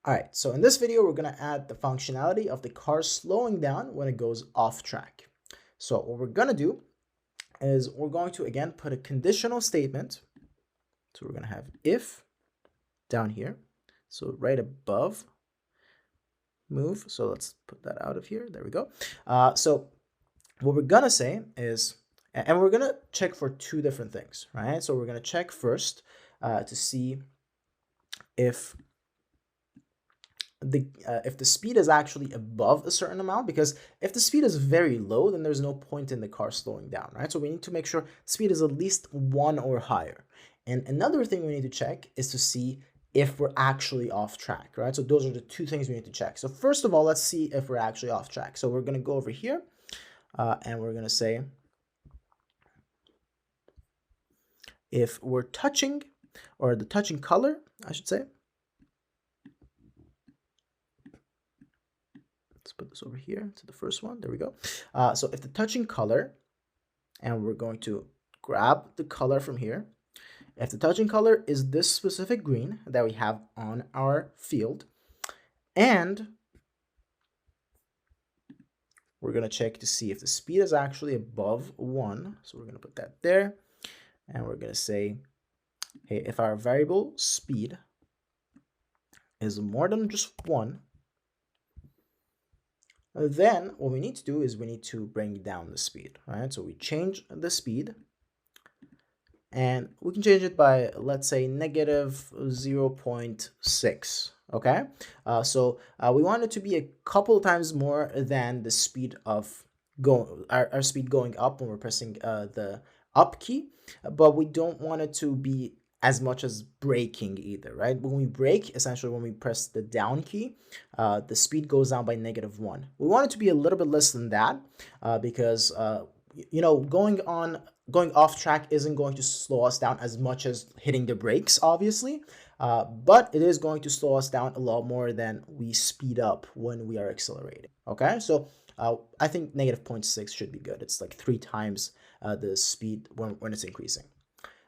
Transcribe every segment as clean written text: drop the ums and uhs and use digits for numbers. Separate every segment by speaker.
Speaker 1: All right, so in this video, we're gonna add the functionality of the car slowing down when it goes off track. So what we're gonna do is we're going to, again, put a conditional statement. So we're gonna have if down here. So right above move. So let's put that out of here. There we go. So what we're gonna say is, and we're gonna check for two different things, right? So we're gonna check first to see if the speed is actually above a certain amount, because if the speed is very low, then there's no point in the car slowing down, right? So we need to make sure speed is at least 1 or higher. And another thing we need to check is to see if we're actually off track, right? So those are the two things we need to check. So first of all, let's see if we're actually off track. So we're going to go over here and we're going to say if we're touching, or the touching color, I should say. Let's put this over here to the first one. There we go. So if the touching color, and we're going to grab the color from here. If the touching color is this specific green that we have on our field, and we're going to check to see if the speed is actually above 1. So we're going to put that there. And we're going to say, hey, if our variable speed is more than just 1, then what we need to do is we need to bring down the speed, right? So we change the speed, and we can change it by, let's say, negative 0.6, okay? So we want it to be a couple times more than the speed of our speed going up when we're pressing the up key, but we don't want it to be as much as braking either, right? When we brake, essentially when we press the down key, the speed goes down by -1. We want it to be a little bit less than that because you know, going off track isn't going to slow us down as much as hitting the brakes, obviously, but it is going to slow us down a lot more than we speed up when we are accelerating. Okay, so I think -0.6 should be good. It's like 3 times the speed when it's increasing.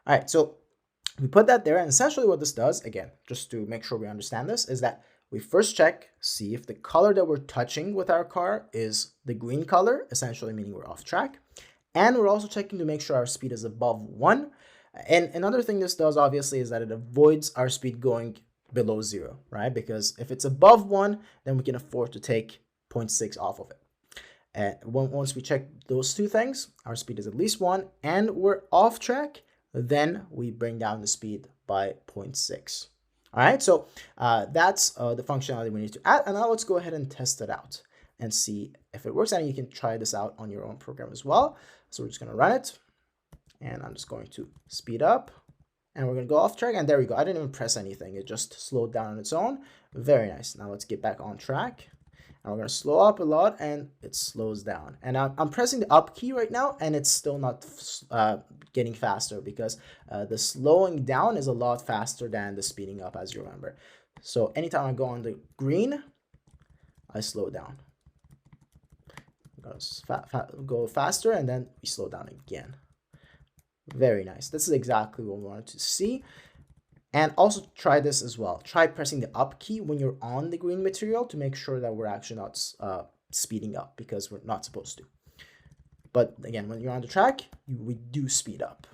Speaker 1: All right, so we put that there, and essentially what this does, again, just to make sure we understand this, is that we first check, see if the color that we're touching with our car is the green color, essentially meaning we're off track. And we're also checking to make sure our speed is above 1. And another thing this does, obviously, is that it avoids our speed going below 0, right? Because if it's above 1, then we can afford to take 0.6 off of it. And once we check those two things, our speed is at least 1, and we're off track, then we bring down the speed by 0.6. All right, so that's the functionality we need to add. And now let's go ahead and test it out and see if it works. And you can try this out on your own program as well. So we're just going to run it. And I'm just going to speed up. And we're going to go off track. And there we go. I didn't even press anything. It just slowed down on its own. Very nice. Now let's get back on track. And we're going to slow up a lot, and it slows down. And I'm pressing the up key right now, and it's still not getting faster, because the slowing down is a lot faster than the speeding up, as you remember. So anytime I go on the green, I slow down. Go faster, and then we slow down again. Very nice. This is exactly what we wanted to see. And also try this as well. Try pressing the up key when you're on the green material to make sure that we're actually not speeding up, because we're not supposed to. But again, when you're on the track, we do speed up,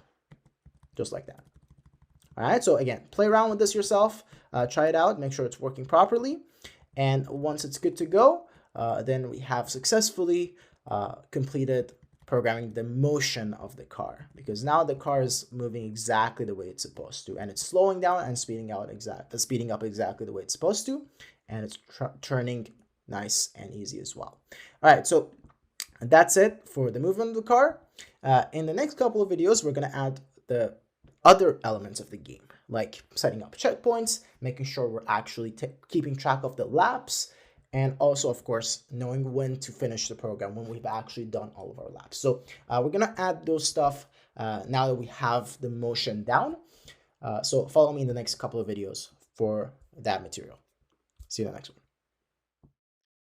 Speaker 1: just like that. All right, so again, play around with this yourself. Try it out, make sure it's working properly. And once it's good to go, then we have successfully completed programming the motion of the car, because now the car is moving exactly the way it's supposed to, and it's slowing down and speeding up exactly the way it's supposed to, and it's turning nice and easy as well. All right, so that's it for the movement of the car. In the next couple of videos, we're going to add the other elements of the game, like setting up checkpoints, making sure we're actually keeping track of the laps, and also, of course, knowing when to finish the program when we've actually done all of our laps. So we're going to add those stuff now that we have the motion down. So follow me in the next couple of videos for that material. See you in the next one.